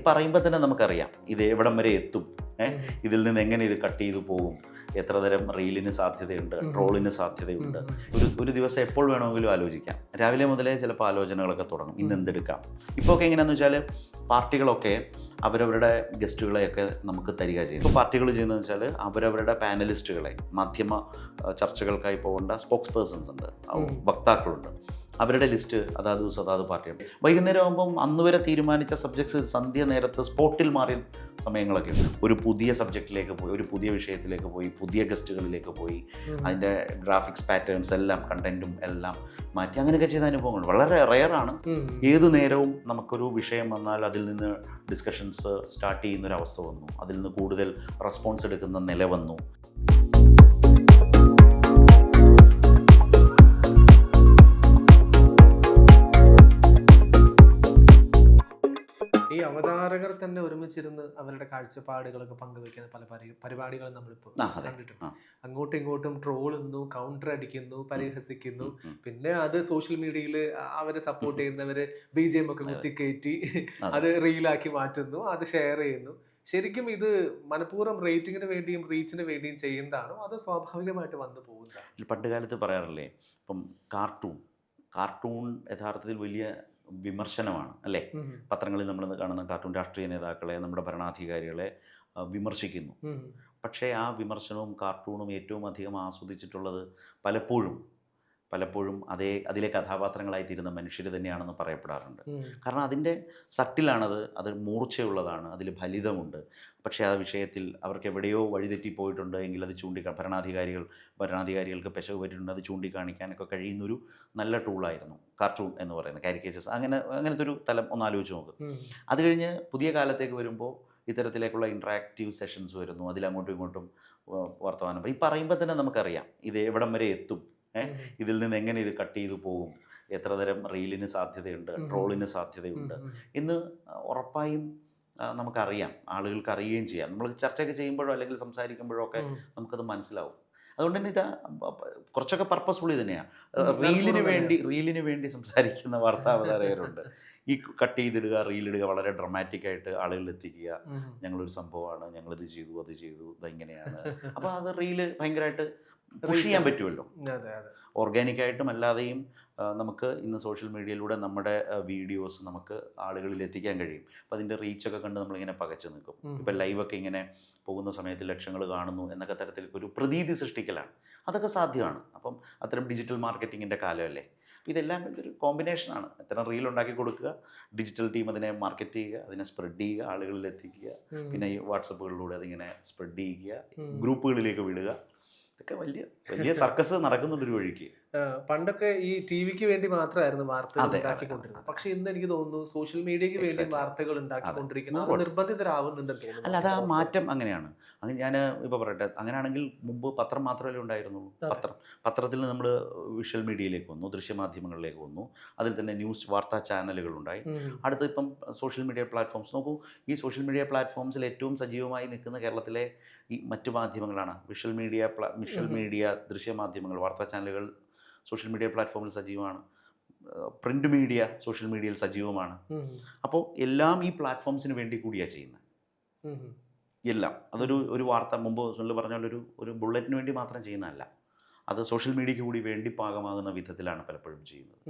പറയുമ്പോൾ തന്നെ നമുക്കറിയാം ഇത് എവിടം വരെ എത്തും, ഇതിൽ നിന്ന് എങ്ങനെ ഇത് കട്ട് ചെയ്തു പോകും, എത്ര തരം റീലിന് സാധ്യതയുണ്ട്, ട്രോളിന് സാധ്യതയുണ്ട്. ഒരു ദിവസം എപ്പോൾ വേണമെങ്കിലും ആലോചിക്കാം. രാവിലെ മുതലേ ചിലപ്പോൾ ആലോചനകളൊക്കെ തുടങ്ങും, ഇന്ന് എന്തെടുക്കാം. ഇപ്പോൾ ഒക്കെ എങ്ങനെയാണെന്ന് വെച്ചാൽ പാർട്ടികളൊക്കെ അവരവരുടെ ഗസ്റ്റുകളെയൊക്കെ നമുക്ക് തരിക ചെയ്യും. ഇപ്പോൾ പാർട്ടികൾ ചെയ്യുന്നതെന്ന് വെച്ചാൽ അവരവരുടെ പാനലിസ്റ്റുകളെ, മാധ്യമ ചർച്ചകൾക്കായി പോകേണ്ട സ്പോക്സ് പേഴ്സൺസ് ഉണ്ട്, വക്താക്കളുണ്ട്, അവരുടെ ലിസ്റ്റ് അതാത് ദിവസം അതാത് പാർട്ടിയുണ്ട്. വൈകുന്നേരം ആകുമ്പം അന്ന് വരെ തീരുമാനിച്ച സബ്ജക്ട്സ് സന്ധ്യ നേരത്ത് സ്പോട്ടിൽ മാറിയ സമയങ്ങളൊക്കെ ഉണ്ട്. ഒരു പുതിയ സബ്ജക്റ്റിലേക്ക് പോയി, ഒരു പുതിയ വിഷയത്തിലേക്ക് പോയി, പുതിയ ഗസ്റ്റുകളിലേക്ക് പോയി, അതിൻ്റെ ഗ്രാഫിക്സ് പാറ്റേൺസ് എല്ലാം, കണ്ടൻറ്റും എല്ലാം മാറ്റി അങ്ങനെയൊക്കെ ചെയ്ത അനുഭവങ്ങളുണ്ട്. വളരെ റെയറാണ്. ഏതു നേരവും നമുക്കൊരു വിഷയം വന്നാൽ അതിൽ നിന്ന് ഡിസ്കഷൻസ് സ്റ്റാർട്ട് ചെയ്യുന്നൊരവസ്ഥ വന്നു, അതിൽ നിന്ന് കൂടുതൽ റെസ്പോൺസ് എടുക്കുന്ന നില വന്നു. ഈ അവതാരകർ തന്നെ ഒരുമിച്ചിരുന്ന് അവരുടെ കാഴ്ചപ്പാടുകളൊക്കെ പങ്കുവെക്കുന്ന പല പരിപാടികളും നമ്മളിപ്പോൾ കണ്ടിട്ടുണ്ട്. അങ്ങോട്ടും ഇങ്ങോട്ടും ട്രോളുന്നു, കൗണ്ടർ അടിക്കുന്നു, പരിഹസിക്കുന്നു. പിന്നെ അത് സോഷ്യൽ മീഡിയയിൽ അവരെ സപ്പോർട്ട് ചെയ്യുന്നവര് BGM ഒക്കെ കുത്തിക്കയറ്റി അത് റീലാക്കി മാറ്റുന്നു, അത് ഷെയർ ചെയ്യുന്നു. ശരിക്കും ഇത് മനഃപൂർവ്വം റേറ്റിങ്ങിന് വേണ്ടിയും റീച്ചിന് വേണ്ടിയും ചെയ്യുന്നതാണോ അതോ സ്വാഭാവികമായിട്ട് വന്നു പോകുന്നതാണോ? പണ്ട് കാലത്ത് പറയാറില്ലേ, ഇപ്പം കാർട്ടൂൺ യഥാർത്ഥത്തിൽ വലിയ വിമർശനമാണ് അല്ലേ. പത്രങ്ങളിൽ നമ്മൾ കാണുന്ന കാർട്ടൂൺ രാഷ്ട്രീയ നേതാക്കളെ, നമ്മുടെ ഭരണാധികാരികളെ വിമർശിക്കുന്നു. പക്ഷേ ആ വിമർശനവും കാർട്ടൂണും ഏറ്റവും അധികം ആസ്വദിച്ചിട്ടുള്ളത് പലപ്പോഴും അതിലെ കഥാപാത്രങ്ങളായി തീരുന്ന മനുഷ്യർ തന്നെയാണെന്ന് പറയപ്പെടാറുണ്ട്. കാരണം അതിൻ്റെ സട്ടിലാണത്, അത് മൂർച്ചയുള്ളതാണ്, അതിൽ ഫലിതമുണ്ട്. പക്ഷേ ആ വിഷയത്തിൽ അവർക്ക് എവിടെയോ വഴിതെറ്റിപ്പോയിട്ടുണ്ട് എങ്കിൽ അത് ഭരണാധികാരികൾക്ക് പെശക് പറ്റിയിട്ടുണ്ട്, അത് ചൂണ്ടിക്കാണിക്കാനൊക്കെ കഴിയുന്നൊരു നല്ല ടൂളായിരുന്നു കാർട്ടൂൺ എന്ന് പറയുന്നത്, കാരിക്കേച്ചേഴ്സ്. അങ്ങനത്തെ ഒരു തലം ഒന്ന് ആലോചിച്ച് നോക്ക്. അത് കഴിഞ്ഞ് പുതിയ കാലത്തേക്ക് വരുമ്പോൾ ഇത്തരത്തിലേക്കുള്ള ഇൻട്രാക്റ്റീവ് സെഷൻസ് വരുന്നു, അതിലങ്ങോട്ടും ഇങ്ങോട്ടും വർത്തമാനം. ഈ പറയുമ്പോൾ തന്നെ നമുക്കറിയാം ഇത് എവിടം വരെ എത്തും, ഇതിൽ നിന്ന് എങ്ങനെ ഇത് കട്ട് ചെയ്തു പോകും, എത്ര തരം റീലിന് സാധ്യതയുണ്ട്, ട്രോളിന് സാധ്യതയുണ്ട് എന്ന് ഉറപ്പായും നമുക്കറിയാം, ആളുകൾക്ക് അറിയുകയും ചെയ്യാം. നമ്മൾ ചർച്ചയൊക്കെ ചെയ്യുമ്പോഴോ അല്ലെങ്കിൽ സംസാരിക്കുമ്പോഴോ ഒക്കെ നമുക്കത് മനസ്സിലാവും. അതുകൊണ്ട് തന്നെ ഇത് കുറച്ചൊക്കെ പർപ്പസ്ഫുള്ളി തന്നെയാണ്. റീലിന് വേണ്ടി സംസാരിക്കുന്ന വാർത്താവതാരകരുണ്ട്. ഈ കട്ട് ചെയ്തിടുക, റീലിടുക, വളരെ ഡ്രമാറ്റിക്കായിട്ട് ആളുകളിൽ എത്തിക്കുക, ഞങ്ങളൊരു സംഭവമാണ്, ഞങ്ങളിത് ചെയ്തു, അത് ചെയ്തു, ഇതെങ്ങനെയാണ്. അപ്പോൾ അത് റീല് ഭയങ്കരമായിട്ട് പുഷ് ചെയ്യാൻ പറ്റുമല്ലോ. ഓർഗാനിക്കായിട്ടും അല്ലാതെയും നമുക്ക് ഇന്ന് സോഷ്യൽ മീഡിയയിലൂടെ നമ്മുടെ വീഡിയോസ് നമുക്ക് ആളുകളിൽ എത്തിക്കാൻ കഴിയും. അപ്പോൾ അതിൻ്റെ റീച്ചൊക്കെ കണ്ട് നമ്മളിങ്ങനെ പകച്ചു നിൽക്കും. ഇപ്പം ലൈവൊക്കെ ഇങ്ങനെ പോകുന്ന സമയത്ത് ലക്ഷങ്ങൾ കാണുന്നു എന്നൊക്കെ തരത്തിലേക്ക് ഒരു പ്രതീതി സൃഷ്ടിക്കലാണ്. അതൊക്കെ സാധ്യമാണ്. അപ്പം അത്തരം ഡിജിറ്റൽ മാർക്കറ്റിങ്ങിൻ്റെ കാലമല്ലേ. ഇതെല്ലാം ഇതൊരു കോമ്പിനേഷനാണ്. അത്തരം റീൽ ഉണ്ടാക്കി കൊടുക്കുക, ഡിജിറ്റൽ ടീം അതിനെ മാർക്കറ്റ് ചെയ്യുക, അതിനെ സ്പ്രെഡ് ചെയ്യുക, ആളുകളിൽ എത്തിക്കുക, പിന്നെ ഈ വാട്സപ്പുകളിലൂടെ അതിങ്ങനെ സ്പ്രെഡ് ചെയ്യുക, ഗ്രൂപ്പുകളിലേക്ക് വിടുക. ഇതൊക്കെ വലിയ സർക്കസ് നടക്കുന്നുണ്ടൊരു വഴിക്ക്. പണ്ടൊക്കെ ഈ ടിവിക്ക് വേണ്ടി മാത്രമായിരുന്നു വാർത്തകൾ ഉണ്ടാക്കിക്കൊണ്ടിരുന്നത്. പക്ഷെ ഇന്ന് എനിക്ക് തോന്നുന്നു സോഷ്യൽ മീഡിയക്ക് വേണ്ടി വാർത്തകൾ ഉണ്ടാക്കിക്കൊണ്ടിരിക്കുന്നത് നിർബന്ധിതരാവുന്നുണ്ടെന്ന് തോന്നുന്നു. അല്ല, അത് ആ മാറ്റം അങ്ങനെയാണ്. ഞാൻ ഇപ്പോൾ പറയട്ടെ, അങ്ങനെയാണെങ്കിൽ മുമ്പ് പത്രം മാത്രമല്ലേ ഉണ്ടായിരുന്നുള്ളൂ. പത്രത്തിൽ നിന്ന് നമ്മൾ വിഷ്വൽ മീഡിയയിലേക്ക് വന്നു, ദൃശ്യമാധ്യമങ്ങളിലേക്ക് വന്നു, അതിൽ തന്നെ ന്യൂസ് വാർത്താ ചാനലുകളുണ്ടായി. അടുത്ത് ഇപ്പം സോഷ്യൽ മീഡിയ പ്ലാറ്റ്ഫോംസ് നോക്കൂ. ഈ സോഷ്യൽ മീഡിയ പ്ലാറ്റ്ഫോംസിൽ ഏറ്റവും സജീവമായി നിൽക്കുന്ന കേരളത്തിലെ ഈ മറ്റു മാധ്യമങ്ങളാണ്. വിഷ്വൽ മീഡിയ ദൃശ്യമാധ്യമങ്ങൾ, വാർത്താ ചാനലുകൾ സോഷ്യൽ മീഡിയ പ്ലാറ്റ്ഫോമിൽ സജീവമാണ്. പ്രിൻ്റ് മീഡിയ സോഷ്യൽ മീഡിയയിൽ സജീവമാണ്. അപ്പോൾ എല്ലാം ഈ പ്ലാറ്റ്ഫോംസിന് വേണ്ടി കൂടിയാണ് ചെയ്യുന്നത്. എല്ലാം അതൊരു വാർത്ത മുമ്പ് സുനിൽ പറഞ്ഞ ഒരു ബുള്ളറ്റിന് വേണ്ടി മാത്രം ചെയ്യുന്നതല്ല, അത് സോഷ്യൽ മീഡിയയ്ക്ക് കൂടി വേണ്ടി പാകമാകുന്ന വിധത്തിലാണ് പലപ്പോഴും ചെയ്യുന്നത്.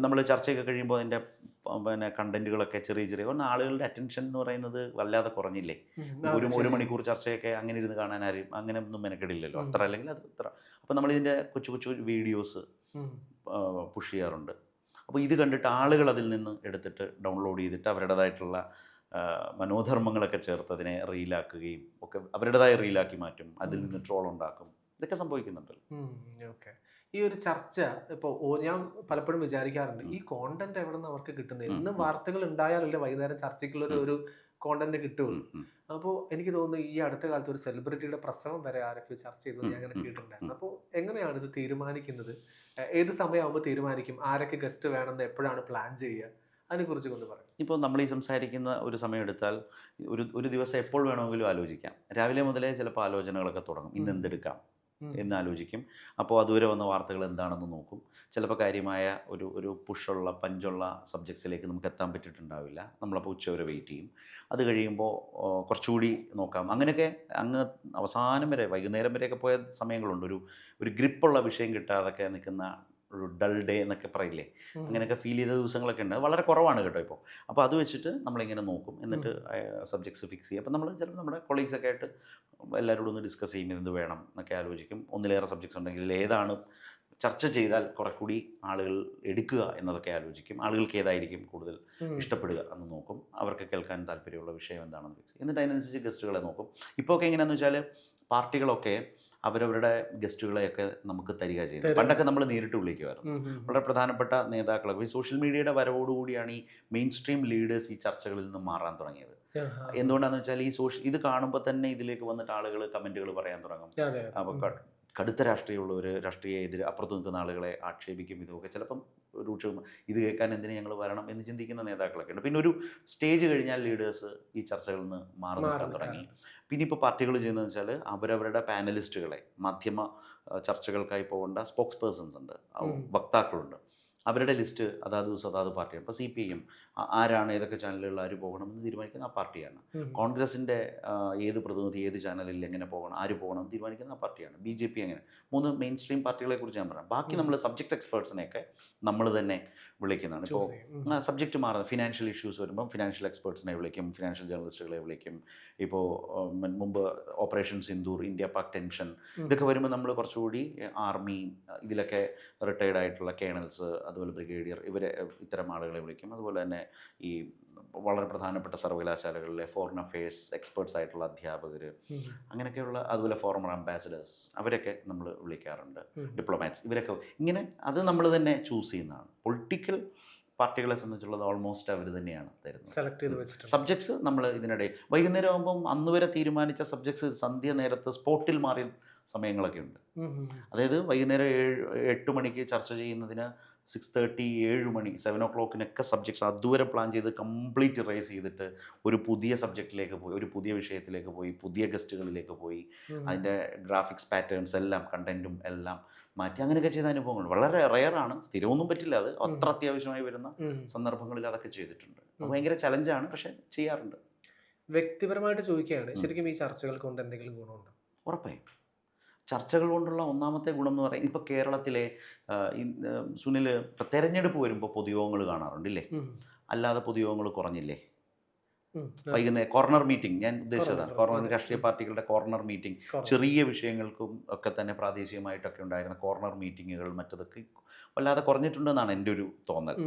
നമ്മൾ ചർച്ചയൊക്കെ കഴിയുമ്പോൾ അതിൻ്റെ കണ്ടന്റുകളൊക്കെ ചെറിയ ആളുകളുടെ അറ്റൻഷൻ എന്ന് പറയുന്നത് വല്ലാതെ കുറഞ്ഞില്ലേ. ഒരു മണിക്കൂർ ചർച്ചയൊക്കെ അങ്ങനെ ഇരുന്ന് കാണാൻ ആരും അങ്ങനെ ഒന്നും മെനക്കെടില്ലല്ലോ. അത്ര അല്ലെങ്കിൽ അത് ഇത്ര. അപ്പോൾ നമ്മളിതിൻ്റെ കൊച്ചു വീഡിയോസ് പുഷ് ചെയ്യാറുണ്ട്. അപ്പോൾ ഇത് കണ്ടിട്ട് ആളുകൾ അതിൽ നിന്ന് എടുത്തിട്ട് ഡൗൺലോഡ് ചെയ്തിട്ട് അവരുടേതായിട്ടുള്ള മനോധർമ്മങ്ങളൊക്കെ ചേർത്ത് അതിനെ റീലാക്കുകയും ഒക്കെ അവരുടേതായ റീലാക്കി മാറ്റും, അതിൽ നിന്ന് ട്രോൾ ഉണ്ടാക്കും. ഇതൊക്കെ സംഭവിക്കുന്നുണ്ടല്ലോ. ഓക്കെ. ഈ ഒരു ചർച്ച ഇപ്പോൾ ഞാൻ പലപ്പോഴും വിചാരിക്കാറുണ്ട്, ഈ കോണ്ടന്റ് എവിടെ നിന്ന് അവർക്ക് കിട്ടുന്നത്? എന്നും വാർത്തകൾ ഉണ്ടായാലല്ലേ വൈകുന്നേരം ചർച്ചയ്ക്കുള്ള ഒരു കോണ്ടന്റ് കിട്ടുള്ളൂ. അപ്പോൾ എനിക്ക് തോന്നുന്നു ഈ അടുത്ത കാലത്ത് ഒരു സെലിബ്രിറ്റിയുടെ പ്രസവം വരെ ആരൊക്കെ ചർച്ച ചെയ്തത് ഞാൻ അങ്ങനെ കേട്ടിട്ടുണ്ടായിരുന്നു. അപ്പോൾ എങ്ങനെയാണ് ഇത് തീരുമാനിക്കുന്നത്? ഏത് സമയമാകുമ്പോൾ തീരുമാനിക്കും? ആരൊക്കെ ഗസ്റ്റ് വേണമെന്ന് എപ്പോഴാണ് പ്ലാൻ ചെയ്യുക? അതിനെക്കുറിച്ച് കൊണ്ട് പറയാം. ഇപ്പോൾ നമ്മൾ ഈ സംസാരിക്കുന്ന ഒരു സമയം എടുത്താൽ ഒരു ദിവസം എപ്പോൾ വേണമെങ്കിലും ആലോചിക്കാം. രാവിലെ മുതലേ ചിലപ്പോൾ ആലോചനകളൊക്കെ തുടങ്ങും, ഇന്ന് എന്തെടുക്കാം, എന്നാലോചിക്കും. അപ്പോൾ അതുവരെ വന്ന വാർത്തകൾ എന്താണെന്ന് നോക്കും. ചിലപ്പോൾ കാര്യമായ ഒരു പുഷുള്ള പഞ്ചുള്ള സബ്ജക്ട്സിലേക്ക് നമുക്ക് എത്താൻ പറ്റിയിട്ടുണ്ടാവില്ല. നമ്മളപ്പോൾ ഉച്ചവരെ വെയിറ്റ് ചെയ്യും. അത് കഴിയുമ്പോൾ കുറച്ചുകൂടി നോക്കാം. അങ്ങനെയൊക്കെ അങ്ങ് അവസാനം വരെ വൈകുന്നേരം വരെയൊക്കെ പോയ സമയങ്ങളുണ്ട്. ഒരു ഗ്രിപ്പുള്ള വിഷയം കിട്ടാതൊക്കെ നിൽക്കുന്ന ഒരു ഡൾ ഡേ എന്നൊക്കെ പറയില്ലേ, അങ്ങനെയൊക്കെ ഫീൽ ചെയ്ത ദിവസങ്ങളൊക്കെ ഉണ്ട്. വളരെ കുറവാണ് കേട്ടോ ഇപ്പോൾ. അപ്പോൾ അത് വെച്ചിട്ട് നമ്മളിങ്ങനെ നോക്കും, എന്നിട്ട് സബ്ജക്ട്സ് ഫിക്സ് ചെയ്യും. അപ്പോൾ നമ്മൾ ചിലപ്പോൾ നമ്മുടെ കൊളീഗ്സൊക്കെ ആയിട്ട് എല്ലാവരോടും ഒന്ന് ഡിസ്കസ് ചെയ്യും, എന്ത് വേണം എന്നൊക്കെ ആലോചിക്കും. ഒന്നിലേറെ സബ്ജക്ട്സ് ഉണ്ടെങ്കിൽ ഏതാണ് ചർച്ച ചെയ്താൽ കുറെ കൂടി ആളുകൾ എടുക്കുക എന്നതൊക്കെ ആലോചിക്കും. ആളുകൾക്ക് ഏതായിരിക്കും കൂടുതൽ ഇഷ്ടപ്പെടുക എന്ന് നോക്കും. അവർക്ക് കേൾക്കാൻ താല്പര്യമുള്ള വിഷയം എന്താണെന്ന് ഫിക്സ് ചെയ്യും. എന്നിട്ട് അതിനനുസരിച്ച് ഗസ്റ്റുകളെ നോക്കും. ഇപ്പോൾ ഒക്കെ എങ്ങനെയാണെന്ന് വെച്ചാൽ പാർട്ടികളൊക്കെ അവരവരുടെ ഗസ്റ്റുകളെയൊക്കെ നമുക്ക് തരിക ചെയ്യുന്നത്. പണ്ടൊക്കെ നമ്മൾ നേരിട്ട് വിളിക്കുമായിരുന്നു. വളരെ പ്രധാനപ്പെട്ട നേതാക്കളൊക്കെ ഈ സോഷ്യൽ മീഡിയയുടെ വരവോടുകൂടിയാണ് ഈ മെയിൻ സ്ട്രീം ലീഡേഴ്സ് ഈ ചർച്ചകളിൽ നിന്ന് മാറാൻ തുടങ്ങിയത്. എന്തുകൊണ്ടാണെന്ന് വെച്ചാൽ ഇത് കാണുമ്പോൾ തന്നെ ഇതിലേക്ക് വന്നിട്ട് ആളുകൾ കമൻറ്റുകൾ പറയാൻ തുടങ്ങും. അപ്പോൾ കടുത്ത രാഷ്ട്രീയമുള്ളവർ അപ്പുറത്ത് നിൽക്കുന്ന ആളുകളെ ആക്ഷേപിക്കും. ഇതൊക്കെ ചിലപ്പം രൂക്ഷവും ഇത് കേൾക്കാൻ എന്തിനു ഞങ്ങൾ വരണം എന്ന് ചിന്തിക്കുന്ന നേതാക്കളൊക്കെ ഉണ്ട്. പിന്നെ ഒരു സ്റ്റേജ് കഴിഞ്ഞാൽ ലീഡേഴ്സ് ഈ ചർച്ചകളിൽ നിന്ന് മാറി നിൽക്കാൻ തുടങ്ങി. പിന്നെ ഇപ്പോൾ പാർട്ടികൾ ചെയ്യുന്നതെന്ന് വെച്ചാൽ അവരവരുടെ പാനലിസ്റ്റുകളെ, മാധ്യമ ചർച്ചകൾക്കായി പോകേണ്ട സ്പോക്സ് പേഴ്സൺസ് ഉണ്ട്, വക്താക്കളുണ്ട്, അവരുടെ ലിസ്റ്റ് അതാത് ദിവസം അതാത് പാർട്ടിയാണ്. ഇപ്പോൾ CPIM ആരാണ് ഏതൊക്കെ ചാനലുകളിൽ ആര് പോകണമെന്ന് തീരുമാനിക്കുന്ന ആ പാർട്ടിയാണ്. കോൺഗ്രസിൻ്റെ ഏത് പ്രതിനിധി ഏത് ചാനലിൽ എങ്ങനെ പോകണം, ആര് പോകണം എന്ന് തീരുമാനിക്കുന്ന ആ പാർട്ടിയാണ്. BJP അങ്ങനെ 3 മെയിൻ സ്ട്രീം പാർട്ടികളെ കുറിച്ച് ഞാൻ പറയാം. ബാക്കി നമ്മൾ സബ്ജക്ട് എക്സ്പേർട്സിനെയൊക്കെ നമ്മൾ തന്നെ വിളിക്കുന്നതാണ്. ഇപ്പോൾ സബ്ജക്റ്റ് മാറുന്നത് ഫിനാൻഷ്യൽ ഇഷ്യൂസ് വരുമ്പം ഫിനാൻഷ്യൽ എക്സ്പേർട്സിനെ വിളിക്കും, ഫിനാൻഷ്യൽ ജേർണലിസ്റ്റുകളെ വിളിക്കും. ഇപ്പോൾ മുമ്പ് operation Sindoor, India Pak tension, ഇതൊക്കെ വരുമ്പോൾ നമ്മൾ കുറച്ചുകൂടി ആർമി ഇതിലൊക്കെ റിട്ടയർഡ് ആയിട്ടുള്ള കേണൽസ്, അതുപോലെ ബ്രിഗേഡിയർ, ഇത്തരം ആളുകളെ വിളിക്കും. അതുപോലെ തന്നെ ഈ വളരെ പ്രധാനപ്പെട്ട സർവകലാശാലകളിലെ ഫോറിൻ അഫയേഴ്സ് എക്സ്പേർട്സ് ആയിട്ടുള്ള അധ്യാപകർ, അങ്ങനെയൊക്കെയുള്ള, അതുപോലെ ഫോർമർ അംബാസിഡേഴ്സ്, അവരൊക്കെ നമ്മൾ വിളിക്കാറുണ്ട്, ഡിപ്ലോമാറ്റ്സ്, ഇവരൊക്കെ ഇങ്ങനെ അത് നമ്മൾ തന്നെ ചൂസ് ചെയ്യുന്നതാണ്. പൊളിറ്റിക്കൽ പാർട്ടികളെ സംബന്ധിച്ചുള്ളത് ഓൾമോസ്റ്റ് അവർ തന്നെയാണ് തരുന്നത്. സെലക്ട് ചെയ്ത് വെച്ചിട്ട് സബ്ജക്ട്സ് നമ്മൾ ഇതിനിടെ വൈകുന്നേരം ആകുമ്പം അന്ന് വരെ തീരുമാനിച്ച സബ്ജക്ട്സ് സന്ധ്യ നേരത്ത് സ്പോട്ടിൽ മാറിയ സമയങ്ങളൊക്കെ ഉണ്ട്. അതായത് വൈകുന്നേരം 8 മണിക്ക് ചർച്ച ചെയ്യുന്നതിന് 6:30, 7 മണി, 7 o'clock സബ്ജക്ട്സ് അതുവരെ പ്ലാൻ ചെയ്ത് കംപ്ലീറ്റ് റൈസ് ചെയ്തിട്ട് ഒരു പുതിയ സബ്ജക്റ്റിലേക്ക് പോയി, ഒരു പുതിയ വിഷയത്തിലേക്ക് പോയി, പുതിയ ഗസ്റ്റുകളിലേക്ക് പോയി, അതിൻ്റെ ഗ്രാഫിക്സ് പാറ്റേൺസ് എല്ലാം, കണ്ടൻറ്റും എല്ലാം മാറ്റി അങ്ങനെയൊക്കെ ചെയ്ത അനുഭവങ്ങൾ വളരെ റെയറാണ്. സ്ഥിരമൊന്നും പറ്റില്ല. അത് അത്ര അത്യാവശ്യമായി വരുന്ന സന്ദർഭങ്ങളിൽ അതൊക്കെ ചെയ്തിട്ടുണ്ട്. ഭയങ്കര ചലഞ്ചാണ്, പക്ഷെ ചെയ്യാറുണ്ട്. വ്യക്തിപരമായിട്ട് ചോദിക്കുകയാണ്, ശരിക്കും ഈ ചർച്ചകൾ കൊണ്ട് എന്തെങ്കിലും ഗുണമുണ്ടോ? ഉറപ്പായും ചർച്ചകൾ കൊണ്ടുള്ള ഒന്നാമത്തെ ഗുണം എന്ന് പറയുന്നത്, ഇപ്പോൾ കേരളത്തിലെ സുനിൽ, ഇപ്പം തെരഞ്ഞെടുപ്പ് വരുമ്പോൾ പൊതുയോഗങ്ങൾ കാണാറുണ്ടല്ലേ? അല്ലാതെ പൊതുയോഗങ്ങൾ കുറഞ്ഞില്ലേ? വൈകുന്നേരം കോർണർ മീറ്റിംഗ്, ഞാൻ ഉദ്ദേശിച്ചതാണ്. കോർണർ രാഷ്ട്രീയ പാർട്ടികളുടെ കോർണർ മീറ്റിംഗ്, ചെറിയ വിഷയങ്ങൾക്കും ഒക്കെ തന്നെ പ്രാദേശികമായിട്ടൊക്കെ ഉണ്ടായിരുന്ന കോർണർ മീറ്റിങ്ങുകൾ മറ്റതൊക്കെ വല്ലാതെ കുറഞ്ഞിട്ടുണ്ടെന്നാണ് എൻ്റെ ഒരു തോന്നൽ.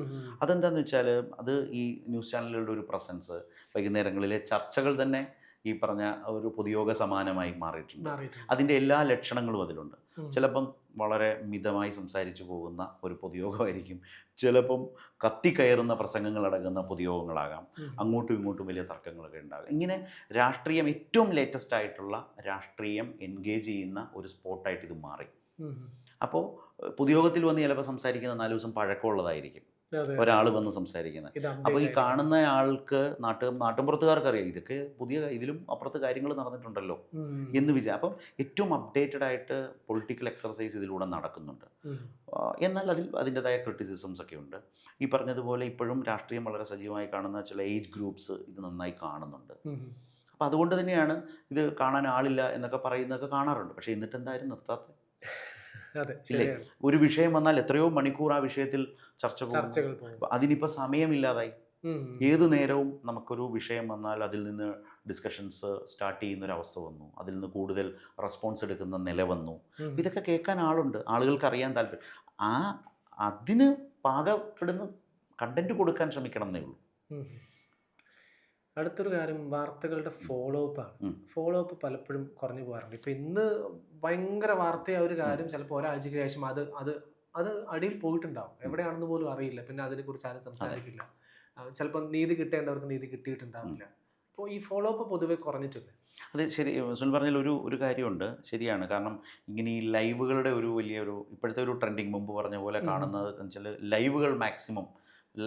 അതെന്താണെന്ന് വെച്ചാൽ, അത് ഈ ന്യൂസ് ചാനലുകളുടെ ഒരു പ്രസൻസ്, വൈകുന്നേരങ്ങളിലെ ചർച്ചകൾ തന്നെ ഈ പറഞ്ഞ ഒരു പൊതുയോഗ സമാനമായി മാറിയിട്ടുണ്ട്. അതിൻ്റെ എല്ലാ ലക്ഷണങ്ങളും അതിലുണ്ട്. ചിലപ്പം വളരെ മിതമായി സംസാരിച്ചു പോകുന്ന ഒരു പൊതുയോഗമായിരിക്കും, ചിലപ്പം കത്തിക്കയറുന്ന പ്രസംഗങ്ങൾ അടങ്ങുന്ന പൊതുയോഗങ്ങളാകാം, അങ്ങോട്ടും ഇങ്ങോട്ടും വലിയ തർക്കങ്ങളൊക്കെ ഉണ്ടാകും. ഇങ്ങനെ രാഷ്ട്രീയം, ഏറ്റവും ലേറ്റസ്റ്റ് ആയിട്ടുള്ള രാഷ്ട്രീയം എൻഗേജ് ചെയ്യുന്ന ഒരു സ്പോട്ടായിട്ട് ഇത് മാറി. അപ്പോൾ പൊതുയോഗത്തിൽ വന്ന് ചിലപ്പോൾ സംസാരിക്കുന്ന 4 ദിവസം പഴക്കമുള്ളതായിരിക്കും ഒരാൾ വന്ന് സംസാരിക്കുന്നത്. അപ്പോൾ ഈ കാണുന്ന ആൾക്ക്, നാട്ടിൻപുറത്തുകാർക്ക് അറിയാം ഇതൊക്കെ ഇതിലും അപ്പുറത്ത് കാര്യങ്ങൾ നടന്നിട്ടുണ്ടല്ലോ എന്ന് അപ്പം ഏറ്റവും അപ്ഡേറ്റഡ് ആയിട്ട് പൊളിറ്റിക്കൽ എക്സർസൈസ് ഇതിലൂടെ നടക്കുന്നുണ്ട്. എന്നാൽ അതിൻ്റെതായ ക്രിറ്റിസിസംസ് ഒക്കെ ഉണ്ട്. ഈ പറഞ്ഞതുപോലെ ഇപ്പോഴും രാഷ്ട്രീയം വളരെ സജീവമായി കാണുന്ന ചില ഏജ് ഗ്രൂപ്പ്സ് ഇത് നന്നായി കാണുന്നുണ്ട്. അപ്പം അതുകൊണ്ട് തന്നെയാണ് ഇത് കാണാൻ ആളില്ല എന്നൊക്കെ പറയുന്നതൊക്കെ കാണാറുണ്ട്. പക്ഷേ എന്നിട്ട് എന്തായാലും നിർത്താത്ത ഇല്ലേ? ഒരു വിഷയം വന്നാൽ എത്രയോ മണിക്കൂർ ആ വിഷയത്തിൽ ചർച്ച പോകും. അതിനിപ്പോൾ സമയമില്ലാതായി. ഏതു നേരവും നമുക്കൊരു വിഷയം വന്നാൽ അതിൽ നിന്ന് ഡിസ്കഷൻസ് സ്റ്റാർട്ട് ചെയ്യുന്നൊരവസ്ഥ വന്നു. അതിൽ നിന്ന് കൂടുതൽ റെസ്പോൺസ് എടുക്കുന്ന നില വന്നു. ഇതൊക്കെ കേൾക്കാൻ ആളുണ്ട്, ആളുകൾക്ക് അറിയാൻ താല്പര്യം. അതിന് പാകപ്പെടുന്ന കണ്ടന്റ് കൊടുക്കാൻ ശ്രമിക്കണം എന്നേ ഉള്ളൂ. അടുത്തൊരു കാര്യം, വാർത്തകളുടെ ഫോളോ അപ്പാണ്. ഫോളോ അപ്പ് പലപ്പോഴും കുറഞ്ഞു പോകാറുണ്ട്. ഇപ്പം ഇന്ന് ഭയങ്കര വാർത്തയായ ഒരു കാര്യം ചിലപ്പോൾ ഒരാഴ്ചയ്ക്ക് ശേഷം അത് അടിയിൽ പോയിട്ടുണ്ടാവും, എവിടെയാണെന്ന് പോലും അറിയില്ല. പിന്നെ അതിനെക്കുറിച്ച് ആരും സംസാരിക്കില്ല. ചിലപ്പോൾ നീതി കിട്ടേണ്ടവർക്ക് നീതി കിട്ടിയിട്ടുണ്ടാവില്ല. അപ്പോൾ ഈ ഫോളോ അപ്പ് പൊതുവെ കുറഞ്ഞിട്ടുണ്ട്. അത് ശരി, സുനിൽ പറഞ്ഞാൽ ഒരു കാര്യമുണ്ട്, ശരിയാണ്. കാരണം ഇങ്ങനെ ഈ ലൈവുകളുടെ ഇപ്പോഴത്തെ ഒരു ട്രെൻഡിങ്, മുമ്പ് പറഞ്ഞ പോലെ കാണുന്നത് വെച്ചാൽ ലൈവുകൾ മാക്സിമം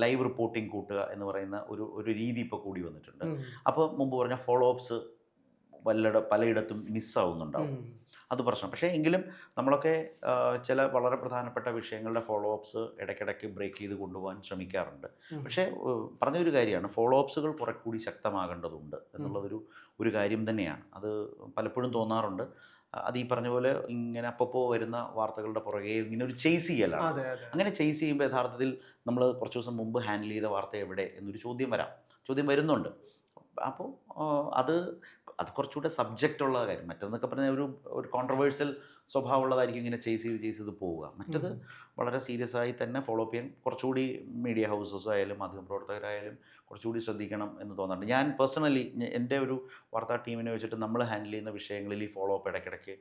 ലൈവ് റിപ്പോർട്ടിംഗ് കൂട്ടുക എന്ന് പറയുന്ന ഒരു രീതി ഇപ്പോൾ കൂടി വന്നിട്ടുണ്ട്. അപ്പോൾ മുമ്പ് പറഞ്ഞ ഫോളോ അപ്സ് പലയിടത്തും മിസ്സാവുന്നുണ്ടാവും. അത് പ്രശ്നം. പക്ഷേ എങ്കിലും നമ്മളൊക്കെ ചില വളരെ പ്രധാനപ്പെട്ട വിഷയങ്ങളുടെ ഫോളോ അപ്സ് ഇടയ്ക്കിടയ്ക്ക് ബ്രേക്ക് ചെയ്ത് കൊണ്ടുപോകാൻ ശ്രമിക്കാറുണ്ട്. പക്ഷേ പറഞ്ഞൊരു കാര്യമാണ്, ഫോളോ അപ്സുകൾ കുറെ കൂടി ശക്തമാകേണ്ടതുണ്ട് എന്നുള്ളതൊരു കാര്യം തന്നെയാണ്. അത് പലപ്പോഴും തോന്നാറുണ്ട്. അത് ഈ പറഞ്ഞ പോലെ ഇങ്ങനെ അപ്പോൾ വരുന്ന വാർത്തകളുടെ പുറകെ ഇങ്ങനെ ഒരു ചേസ് ചെയ്യലാണ്. അങ്ങനെ ചേസ് ചെയ്യുമ്പോൾ യഥാർത്ഥത്തിൽ നമ്മൾ കുറച്ച് ദിവസം മുമ്പ് ഹാൻഡിൽ ചെയ്ത വാർത്ത എവിടെ എന്നൊരു ചോദ്യം വരുന്നുണ്ട്. അപ്പോൾ അത് കുറച്ചുകൂടെ സബ്ജക്റ്റുള്ള കാര്യം. മറ്റൊന്നൊക്കെ പറഞ്ഞാൽ ഒരു കോൺട്രവേഴ്സ്യൽ സ്വഭാവമുള്ളതായിരിക്കും ഇങ്ങനെ ചേസ് ചെയ്ത് പോവുക. മറ്റത് വളരെ സീരിയസ് ആയി തന്നെ ഫോളോ അപ്പ് ചെയ്യാൻ കുറച്ചുകൂടി മീഡിയ ഹൗസസ് ആയാലും മാധ്യമപ്രവർത്തകരായാലും കുറച്ചുകൂടി ശ്രദ്ധിക്കണം എന്ന് തോന്നുന്നുണ്ട്. ഞാൻ പേഴ്സണലി എൻ്റെ ഒരു വാർത്താ ടീമിനെ വെച്ചിട്ട് നമ്മൾ ഹാൻഡിൽ ചെയ്യുന്ന വിഷയങ്ങളിൽ ഈ ഫോളോ അപ്പ് ഇടയ്ക്കിടയ്ക്ക്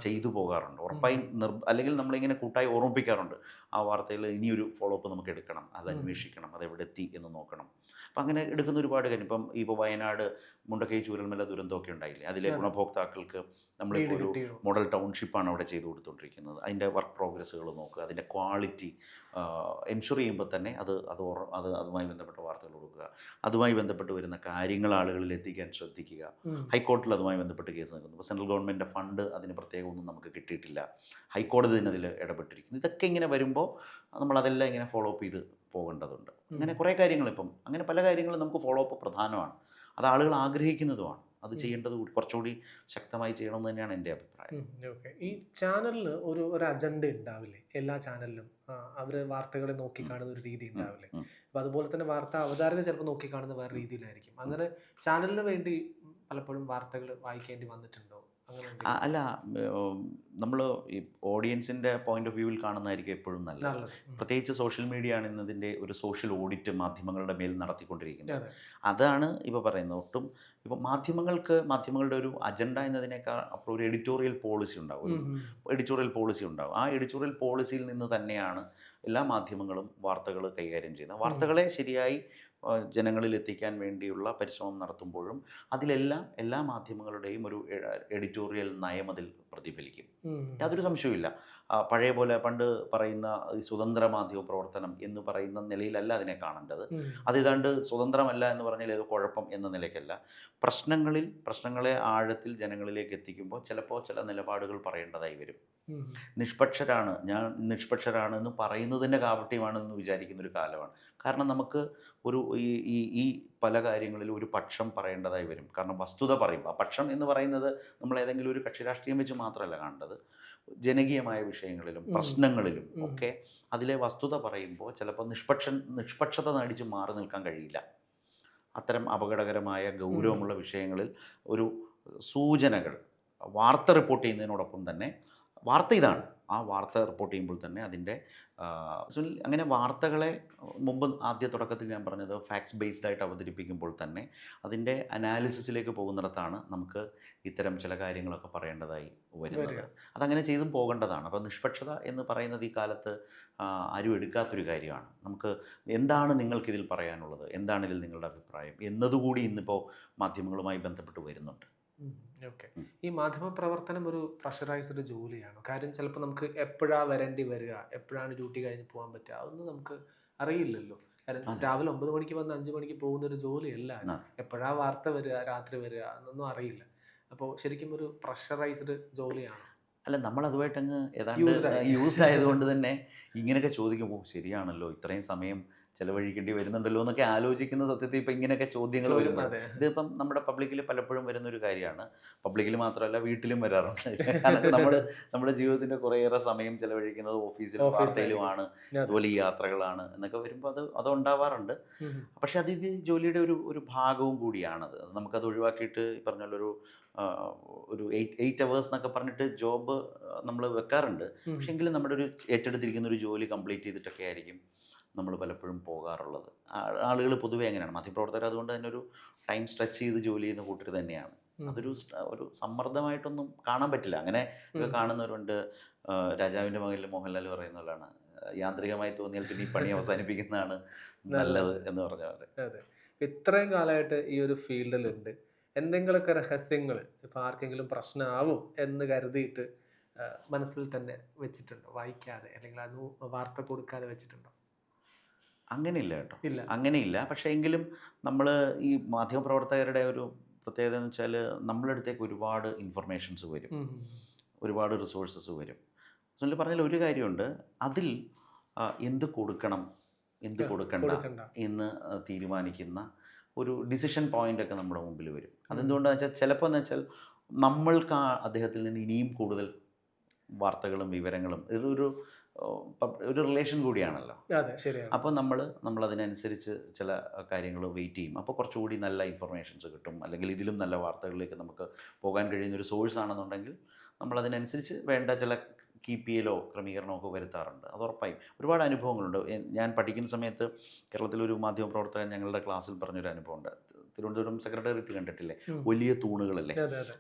ചെയ്തു പോകാറുണ്ട്. ഉറപ്പായും അല്ലെങ്കിൽ നമ്മളിങ്ങനെ കൂട്ടായി ഓർമ്മിപ്പിക്കാറുണ്ട്, ആ വാർത്തയിൽ ഇനിയൊരു ഫോളോ അപ്പ് നമുക്ക് എടുക്കണം, അത് അന്വേഷിക്കണം, അത് എവിടെ എത്തി എന്ന് നോക്കണം. അപ്പം അങ്ങനെ എടുക്കുന്ന ഒരുപാട് കാര്യം. ഇപ്പോൾ വയനാട് മുണ്ടക്കൈ ചൂരൽമല ദുരന്തമൊക്കെ ഉണ്ടായില്ലേ, അതിലെ ഗുണഭോക്താക്കൾക്ക് നമ്മളിപ്പോൾ ഒരു മോഡൽ ടൗൺഷിപ്പാണ് അവിടെ ചെയ്തു കൊടുത്തുകൊണ്ടിരിക്കുന്നത്. അതിൻ്റെ വർക്ക് പ്രോഗ്രസ്സുകൾ നോക്കുക, അതിൻ്റെ ക്വാളിറ്റി എൻഷുർ ചെയ്യുമ്പോൾ തന്നെ അതുമായി ബന്ധപ്പെട്ട വാർത്തകൾ കൊടുക്കുക, അതുമായി ബന്ധപ്പെട്ട് വരുന്ന കാര്യങ്ങൾ ആളുകളിൽ എത്തിക്കാൻ ശ്രദ്ധിക്കുക. ഹൈക്കോടതിയിൽ അതുമായി ബന്ധപ്പെട്ട് കേസ് നിൽക്കുന്നു. ഇപ്പോൾ സെൻട്രൽ ഗവൺമെൻറ്റിൻ്റെ ഫണ്ട് അതിന് പ്രത്യേകം ഒന്നും നമുക്ക് കിട്ടിയിട്ടില്ല, ഹൈക്കോടതി തന്നെ അതിൽ ഇടപെട്ടിരിക്കുന്നു. ഇതൊക്കെ ഇങ്ങനെ വരുമ്പോൾ നമ്മളതെല്ലാം ഇങ്ങനെ ഫോളോ അപ്പ് ചെയ്ത് പോകേണ്ടതുണ്ട്. അങ്ങനെ കുറേ കാര്യങ്ങൾ അങ്ങനെ പല കാര്യങ്ങളും നമുക്ക് ഫോളോ അപ്പ് പ്രധാനമാണ്. അത് ആളുകൾ ആഗ്രഹിക്കുന്നതുമാണ്. അത് ചെയ്യേണ്ടത് കുറച്ചുകൂടി ശക്തമായി ചെയ്യണമെന്ന് തന്നെയാണ് എൻ്റെ അഭിപ്രായം. ഓക്കെ. ഈ ചാനലിന് ഒരു അജണ്ട ഉണ്ടാവില്ലേ? എല്ലാ ചാനലിലും അവർ വാർത്തകളെ നോക്കിക്കാണുന്ന ഒരു രീതി ഉണ്ടാവില്ലേ? അപ്പോൾ അതുപോലെ തന്നെ വാർത്താ അവതാരകർ ചിലപ്പോൾ നോക്കിക്കാണുന്ന വേറെ രീതിയിലായിരിക്കും. അങ്ങനെ ചാനലിന് വേണ്ടി പലപ്പോഴും വാർത്തകൾ വായിക്കേണ്ടി വന്നിട്ടുണ്ടോ? അല്ല, നമ്മൾ ഈ ഓഡിയൻസിൻ്റെ പോയിന്റ് ഓഫ് വ്യൂവിൽ കാണുന്നതായിരിക്കും എപ്പോഴും നല്ലത്. പ്രത്യേകിച്ച് സോഷ്യൽ മീഡിയ ആണ് ഇന്നതിൻ്റെ ഒരു സോഷ്യൽ ഓഡിറ്റ് മാധ്യമങ്ങളുടെ മേൽ നടത്തിക്കൊണ്ടിരിക്കുന്നത്. അതാണ് ഇപ്പോൾ പറയുന്നത്. ഇപ്പോൾ മാധ്യമങ്ങളുടെ ഒരു അജണ്ട എന്നതിനേക്കാൾ അപ്പോൾ ഒരു എഡിറ്റോറിയൽ പോളിസി ഉണ്ടാവും. ആ എഡിറ്റോറിയൽ പോളിസിയിൽ നിന്ന് തന്നെയാണ് എല്ലാ മാധ്യമങ്ങളും വാർത്തകൾ കൈകാര്യം ചെയ്യുന്നത്. വാർത്തകളെ ശരിയായി ജനങ്ങളിൽ എത്തിക്കാൻ വേണ്ടിയുള്ള പരിശ്രമം നടത്തുമ്പോഴും അതിലെല്ലാം എല്ലാ മാധ്യമങ്ങളുടെയും ഒരു എഡിറ്റോറിയൽ നയം അതിൽ പ്രതിഫലിക്കും. യാതൊരു സംശയവുമില്ല. പഴയ പോലെ പണ്ട് പറയുന്ന ഈ സ്വതന്ത്ര മാധ്യമ പ്രവർത്തനം എന്ന് പറയുന്ന നിലയിലല്ല അതിനെ കാണേണ്ടത്. അതേതാണ്ട് സ്വതന്ത്രമല്ല എന്ന് പറഞ്ഞാൽ ഏതോ കുഴപ്പം എന്ന നിലയ്ക്കല്ല. പ്രശ്നങ്ങളെ ആഴത്തിൽ ജനങ്ങളിലേക്ക് എത്തിക്കുമ്പോൾ ചിലപ്പോൾ ചില നിലപാടുകൾ പറയേണ്ടതായി വരും. നിഷ്പക്ഷരാണ് എന്ന് പറയുന്നതിൻ്റെ കാപട്യമാണെന്ന് വിചാരിക്കുന്ന ഒരു കാലമാണ്. കാരണം നമുക്ക് ഈ പല കാര്യങ്ങളിലും ഒരു പക്ഷം പറയേണ്ടതായി വരും. കാരണം വസ്തുത പറയുമ്പോൾ ആ പക്ഷം എന്ന് പറയുന്നത് നമ്മൾ ഏതെങ്കിലും ഒരു കക്ഷി രാഷ്ട്രീയം വെച്ച് മാത്രമല്ല കാണേണ്ടത്. ജനകീയമായ വിഷയങ്ങളിലും പ്രശ്നങ്ങളിലും ഒക്കെ അതിലെ വസ്തുത പറയുമ്പോൾ ചിലപ്പോൾ നിഷ്പക്ഷത നടിച്ച് മാറി നിൽക്കാൻ കഴിയില്ല. അത്തരം അപകടകരമായ ഗൗരവമുള്ള വിഷയങ്ങളിൽ ഒരു സൂചനകൾ വാർത്ത റിപ്പോർട്ട് ചെയ്യുന്നതിനോടൊപ്പം തന്നെ ആ വാർത്ത റിപ്പോർട്ട് ചെയ്യുമ്പോൾ തന്നെ അതിൻ്റെ അങ്ങനെ വാർത്തകളെ ആദ്യ തുടക്കത്തിൽ ഞാൻ പറഞ്ഞത് ഫാക്ട്സ് ബേസ്ഡ് ആയിട്ട് അവതരിപ്പിക്കുമ്പോൾ തന്നെ അതിൻ്റെ അനാലിസിസിലേക്ക് പോകുന്നിടത്താണ് നമുക്ക് ഇത്തരം ചില കാര്യങ്ങളൊക്കെ പറയേണ്ടതായി വരുന്നത്. അതങ്ങനെ ചെയ്തും പോകേണ്ടതാണ്. അപ്പോൾ നിഷ്പക്ഷത എന്ന് പറയുന്നത് ഈ കാലത്ത് ആരും എടുക്കാത്തൊരു കാര്യമാണ്. നമുക്ക് എന്താണ് നിങ്ങൾക്കിതിൽ പറയാനുള്ളത്, എന്താണ് ഇതിൽ നിങ്ങളുടെ അഭിപ്രായം എന്നതുകൂടി ഇന്നിപ്പോൾ മാധ്യമങ്ങളുമായി ബന്ധപ്പെട്ട് വരുന്നുണ്ട്. ഓക്കെ. ഈ മാധ്യമ പ്രവർത്തനം ഒരു പ്രഷറൈസ്ഡ് ജോലിയാണ്. കാര്യം ചിലപ്പോൾ നമുക്ക് എപ്പോഴാണ് വരേണ്ടി വരിക, എപ്പോഴാണ് ഡ്യൂട്ടി കഴിഞ്ഞ് പോകാൻ പറ്റുക, അതൊന്നും നമുക്ക് അറിയില്ലല്ലോ. കാരണം രാവിലെ 9 മണിക്ക് വന്ന് 5 മണിക്ക് പോകുന്നൊരു ജോലിയല്ല. എപ്പോഴാണ് വാർത്ത വരിക, രാത്രി വരിക എന്നൊന്നും അറിയില്ല. അപ്പോൾ ശരിക്കും ഒരു പ്രഷറൈസ്ഡ് ജോലിയാണ്. അല്ല, നമ്മൾ അതുമായിട്ടങ്ങ് ഏതാണ്ട് യൂസ്ഡ് ആയതുകൊണ്ട് തന്നെ ഇങ്ങനെയൊക്കെ ചോദിക്കുമ്പോൾ ശരിയാണല്ലോ, ഇത്രയും സമയം ചിലവഴിക്കേണ്ടി വരുന്നുണ്ടല്ലോ എന്നൊക്കെ ആലോചിക്കുന്ന സത്യത്തിൽ ഇപ്പം ഇങ്ങനെയൊക്കെ ചോദ്യങ്ങൾ വരുമ്പോൾ ഇതിപ്പം നമ്മുടെ പബ്ലിക്കിൽ പലപ്പോഴും വരുന്നൊരു കാര്യമാണ്. പബ്ലിക്കിൽ മാത്രമല്ല, വീട്ടിലും വരാറുണ്ട്. കാരണം നമ്മുടെ ജീവിതത്തിൻ്റെ കുറേയേറെ സമയം ചിലവഴിക്കുന്നത് ഓഫീസിലും വാർത്തയിലുമാണ്, അതുപോലെ ഈ യാത്രകളാണ് എന്നൊക്കെ വരുമ്പോൾ അത് ഉണ്ടാവാറുണ്ട്. പക്ഷെ അത് ജോലിയുടെ ഒരു ഭാഗവും കൂടിയാണത്. നമുക്കത് ഒഴിവാക്കിയിട്ട് ഈ പറഞ്ഞ ഒരു 8 hours എന്നൊക്കെ പറഞ്ഞിട്ട് ജോബ് നമ്മൾ വെക്കാറുണ്ട്. പക്ഷെ എങ്കിലും നമ്മുടെ ഒരു ഏറ്റെടുത്തിരിക്കുന്ന ഒരു ജോലി കംപ്ലീറ്റ് ചെയ്തിട്ടൊക്കെ ആയിരിക്കും നമ്മൾ പലപ്പോഴും പോകാറുള്ളത്. ആളുകൾ പൊതുവേ അങ്ങനെയാണ്. മാധ്യമപ്രവർത്തകർ അതുകൊണ്ട് തന്നെ ഒരു ടൈം സ്ട്രെച്ച് ചെയ്ത് ജോലി ചെയ്യുന്ന കൂട്ടർ തന്നെയാണ്. അതൊരു സമ്മർദ്ദമായിട്ടൊന്നും കാണാൻ പറ്റില്ല. അങ്ങനെ കാണുന്നവരുണ്ട്. രാജാവിൻ്റെ മകനിൽ മോഹൻലാൽ പറയുന്ന പോലെയാണ്, യാന്ത്രികമായി തോന്നിയാൽ പിന്നെ ഈ പണി അവസാനിപ്പിക്കുന്നതാണ് നല്ലത് എന്ന് പറഞ്ഞ പോലെ. അതെ. ഇത്രയും കാലമായിട്ട് ഈ ഒരു ഫീൽഡിലുണ്ട്, എന്തെങ്കിലുമൊക്കെ രഹസ്യങ്ങൾ ഇപ്പം ആർക്കെങ്കിലും പ്രശ്നമാവും എന്ന് കരുതിയിട്ട് മനസ്സിൽ തന്നെ വെച്ചിട്ടുണ്ടോ? വായിക്കാതെ അല്ലെങ്കിൽ അത് വാർത്ത കൊടുക്കാതെ വെച്ചിട്ടുണ്ടോ? അങ്ങനെയില്ല കേട്ടോ, അങ്ങനെയില്ല. പക്ഷേ എങ്കിലും നമ്മൾ ഈ മാധ്യമപ്രവർത്തകരുടെ ഒരു പ്രത്യേകത എന്ന് വെച്ചാൽ നമ്മളുടെ അടുത്തേക്ക് ഒരുപാട് ഇൻഫർമേഷൻസ് വരും. ഒരുപാട് റിസോഴ്സസ് വരും. സുനിൽ പറഞ്ഞാൽ ഒരു കാര്യമുണ്ട്, അതിൽ എന്ത് കൊടുക്കണം എന്ത് കൊടുക്കണ്ട എന്ന് തീരുമാനിക്കുന്ന ഒരു ഡിസിഷൻ പോയിൻ്റൊക്കെ നമ്മുടെ മുമ്പിൽ വരും. അതെന്തുകൊണ്ടാണെന്ന് വെച്ചാൽ ചിലപ്പോൾ എന്ന് വെച്ചാൽ നമ്മൾക്ക് അദ്ദേഹത്തിൽ നിന്ന് ഇനിയും കൂടുതൽ വാർത്തകളും വിവരങ്ങളും ഒരു റിലേഷൻ കൂടിയാണല്ലോ. അപ്പോൾ നമ്മളതിനനുസരിച്ച് ചില കാര്യങ്ങൾ വെയിറ്റ് ചെയ്യും. അപ്പോൾ കുറച്ചുകൂടി നല്ല ഇൻഫർമേഷൻസ് കിട്ടും, അല്ലെങ്കിൽ ഇതിലും നല്ല വാർത്തകളിലേക്ക് നമുക്ക് പോകാൻ കഴിയുന്നൊരു സോഴ്സ് ആണെന്നുണ്ടെങ്കിൽ നമ്മളതിനനുസരിച്ച് വേണ്ട ചില കീപ്പ് ചെയ്യലോ ക്രമീകരണമോ ഒക്കെ വരുത്താറുണ്ട്. അത് ഉറപ്പായും ഒരുപാട് അനുഭവങ്ങളുണ്ട്. ഞാൻ പഠിക്കുന്ന സമയത്ത് കേരളത്തിലൊരു മാധ്യമപ്രവർത്തകൻ ഞങ്ങളുടെ ക്ലാസ്സിൽ പറഞ്ഞൊരു അനുഭവമുണ്ട്. തിരുവനന്തപുരം സെക്രട്ടേറിയറ്റ് കണ്ടിട്ടില്ലേ, വലിയ തൂണുകളല്ലേ,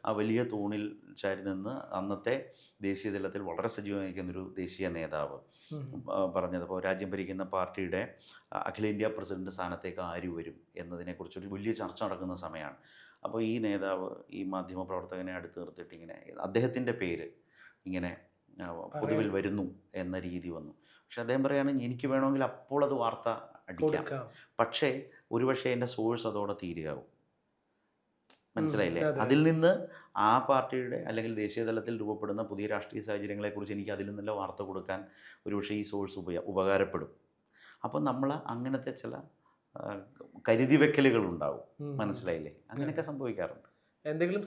ആ വലിയ തൂണിൽ ചാരി നിന്ന് അന്നത്തെ ദേശീയ തലത്തിൽ വളരെ സജീവമായിരിക്കുന്നൊരു ദേശീയ നേതാവ് പറഞ്ഞത്, രാജ്യം ഭരിക്കുന്ന പാർട്ടിയുടെ അഖിലേന്ത്യാ പ്രസിഡന്റ് സ്ഥാനത്തേക്ക് ആര് വരും എന്നതിനെക്കുറിച്ചൊരു വലിയ ചർച്ച നടക്കുന്ന സമയമാണ്. അപ്പോൾ ഈ നേതാവ് ഈ മാധ്യമപ്രവർത്തകനെ അടുത്ത് നിർത്തിയിട്ട് ഇങ്ങനെ അദ്ദേഹത്തിൻ്റെ പേര് ഇങ്ങനെ പൊതുവിൽ വരുന്നു എന്ന രീതി വന്നു. പക്ഷെ അദ്ദേഹം പറയുകയാണെങ്കിൽ എനിക്ക് വേണമെങ്കിൽ അപ്പോൾ അത് വാർത്ത അടിക്കാം, പക്ഷേ ഒരുപക്ഷെ എൻ്റെ സോഴ്സ് അതോടെ തീരുകയാവും. മനസ്സിലായില്ലേ? അതിൽ നിന്ന് ആ പാർട്ടിയുടെ അല്ലെങ്കിൽ ദേശീയ തലത്തിൽ രൂപപ്പെടുന്ന പുതിയ രാഷ്ട്രീയ സാഹചര്യങ്ങളെക്കുറിച്ച് എനിക്ക് അതിൽ നിന്നുള്ള വാർത്ത കൊടുക്കാൻ ഒരുപക്ഷെ ഈ സോഴ്സ് ഉപകാരപ്പെടും. അപ്പം നമ്മൾ അങ്ങനത്തെ ചില കരുതി വെക്കലുകൾ ഉണ്ടാവും. മനസ്സിലായില്ലേ? അങ്ങനെയൊക്കെ സംഭവിക്കാറുണ്ട്.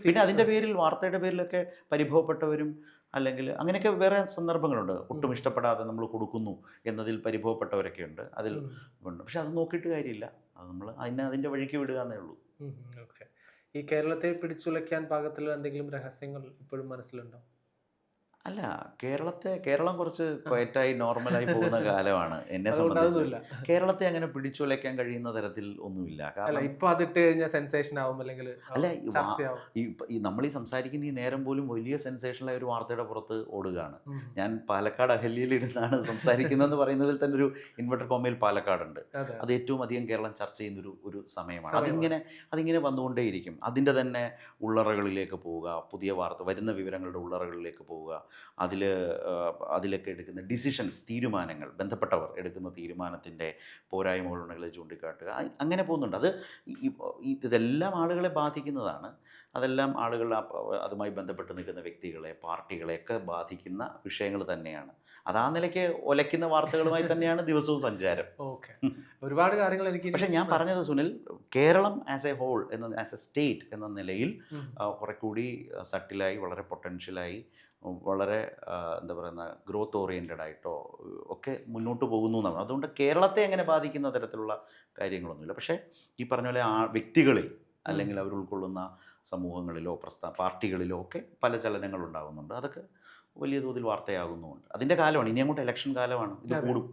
പിന്നെ അതിൻ്റെ പേരിൽ വാർത്തയുടെ പേരിലൊക്കെ പരിഭവപ്പെട്ടവരും അല്ലെങ്കിൽ അങ്ങനെയൊക്കെ വേറെ സന്ദർഭങ്ങളുണ്ട്. ഒട്ടും ഇഷ്ടപ്പെടാതെ നമ്മൾ കൊടുക്കുന്നു എന്നതിൽ പരിഭവപ്പെട്ടവരൊക്കെ ഉണ്ട്, അതിൽ ഉണ്ട്. പക്ഷെ അത് നോക്കിയിട്ട് കാര്യമില്ല, അത് നമ്മൾ അതിൻ്റെ വഴിക്ക് വിടുക എന്നേ ഉള്ളൂ. ഓക്കെ. ഈ കേരളത്തെ പിടിച്ചുലയ്ക്കാൻ പാകത്തിൽ എന്തെങ്കിലും രഹസ്യങ്ങൾ ഇപ്പോഴും മനസ്സിലുണ്ടോ? അല്ല, കേരളം കുറച്ച് ക്വയറ്റായി നോർമലായി പോകുന്ന കാലമാണ്. എന്നെ സംബന്ധിച്ച് കേരളത്തെ അങ്ങനെ പിടിച്ചുലയ്ക്കാൻ കഴിയുന്ന തരത്തിൽ ഒന്നുമില്ല. കാരണം ഇപ്പൊ അതിട്ട് കഴിഞ്ഞാൽ സെൻസേഷൻ ആവും, അല്ലെങ്കിൽ അല്ല, നമ്മൾ ഈ സംസാരിക്കുന്ന ഈ നേരം പോലും വലിയ സെൻസേഷനായ ഒരു വാർത്തയുടെ പുറത്ത് ഓടുകയാണ്. ഞാൻ പാലക്കാട് അഹല്യയിലിരുന്നാണ് സംസാരിക്കുന്നതെന്ന് പറയുന്നതിൽ തന്നെ ഒരു ഇൻവെർട്ടർ കോമയിൽ പാലക്കാടുണ്ട്. അത് ഏറ്റവും അധികം കേരളം ചർച്ച ചെയ്യുന്ന ഒരു സമയമാണ്. അതിങ്ങനെ വന്നുകൊണ്ടേയിരിക്കും. അതിൻ്റെ തന്നെ ഉള്ളറകളിലേക്ക് പോവുക, പുതിയ വാർത്ത വരുന്ന വിവരങ്ങളുടെ ഉള്ളറകളിലേക്ക് പോവുക, അതിലൊക്കെ എടുക്കുന്ന ഡിസിഷൻസ്, തീരുമാനങ്ങൾ, ബന്ധപ്പെട്ടവർ എടുക്കുന്ന തീരുമാനത്തിൻ്റെ പോരായ്മകളുണ്ടെങ്കിൽ ചൂണ്ടിക്കാട്ടുക, അങ്ങനെ പോകുന്നുണ്ട്. ഇതെല്ലാം ആളുകളെ ബാധിക്കുന്നതാണ്. അതെല്ലാം ആളുകൾ അതുമായി ബന്ധപ്പെട്ട് നിൽക്കുന്ന വ്യക്തികളെ, പാർട്ടികളെയൊക്കെ ബാധിക്കുന്ന വിഷയങ്ങൾ തന്നെയാണ്. ആ നിലയ്ക്ക് ഒലയ്ക്കുന്ന വാർത്തകളുമായി തന്നെയാണ് ദിവസവും സഞ്ചാരം. ഒരുപാട് കാര്യങ്ങൾ പക്ഷേ ഞാൻ പറഞ്ഞത് Sunil, Keralam as a whole as a state എന്ന നിലയിൽ കുറെ കൂടി സട്ടിലായി, വളരെ പൊട്ടൻഷ്യലായി, വളരെ എന്താ പറയുന്ന ഗ്രോത്ത് ഓറിയൻറ്റഡ് ആയിട്ടോ ഒക്കെ മുന്നോട്ട് പോകുന്നു എന്നാണ്. അതുകൊണ്ട് കേരളത്തെ എങ്ങനെ ബാധിക്കുന്ന തരത്തിലുള്ള കാര്യങ്ങളൊന്നുമില്ല. പക്ഷേ ഈ പറഞ്ഞ പോലെ വ്യക്തികളിൽ അല്ലെങ്കിൽ അവർ ഉൾക്കൊള്ളുന്ന സമൂഹങ്ങളിലോ പാർട്ടികളിലോ ഒക്കെ പല ചലനങ്ങൾ ഉണ്ടാകുന്നുണ്ട്. അതൊക്കെ വലിയ തോതിൽ വാർത്തയാകുന്നുമുണ്ട്. അതിൻ്റെ കാലമാണ്. ഇനി അങ്ങോട്ട് ഇലക്ഷൻ കാലമാണ്, ഇത് കൂടും.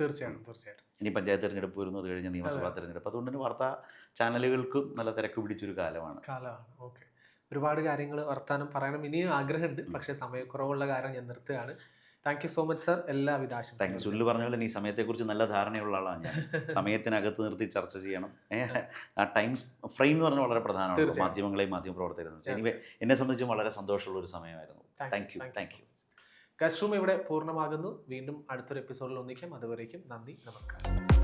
തീർച്ചയായിട്ടും. ഇനി പഞ്ചായത്ത് തിരഞ്ഞെടുപ്പ് വരുന്നു, അത് കഴിഞ്ഞ് നിയമസഭാ തിരഞ്ഞെടുപ്പ്. അതുകൊണ്ട് തന്നെ വാർത്താ ചാനലുകൾക്കും നല്ല തിരക്ക് പിടിച്ചൊരു കാലമാണ്. ഓക്കെ. ഒരുപാട് കാര്യങ്ങൾ വർത്താനം പറയണം, ഇനിയും ആഗ്രഹമുണ്ട്, പക്ഷേ സമയക്കുറവുള്ള കാരണം ഞാൻ നിർത്തുകയാണ്. Thank you so much sir. എല്ലാവിധ ആശംസകളും. Thank you. സുനിൽ പറഞ്ഞ പോലെ ഈ സമയത്തെക്കുറിച്ച് നല്ല ധാരണയുള്ള ആളാണ് ഞാൻ. സമയത്തിനകത്ത് നിർത്തി ചർച്ച ചെയ്യണം. ആ ടൈം ഫ്രെയിം എന്ന് പറഞ്ഞാൽ വളരെ പ്രധാനമാണ് മാധ്യമങ്ങളെയും മാധ്യമപ്രവർത്തകരെയും. എന്നെ സംബന്ധിച്ചും വളരെ സന്തോഷമുള്ള ഒരു സമയമായിരുന്നു. Thank you. ഗസ്റ്റ് റൂം ഇവിടെ പൂർണ്ണമാകുന്നു. വീണ്ടും അടുത്തൊരു എപ്പിസോഡിൽ ഒന്നിക്കാം. അതുവരേക്കും നന്ദി, നമസ്കാരം.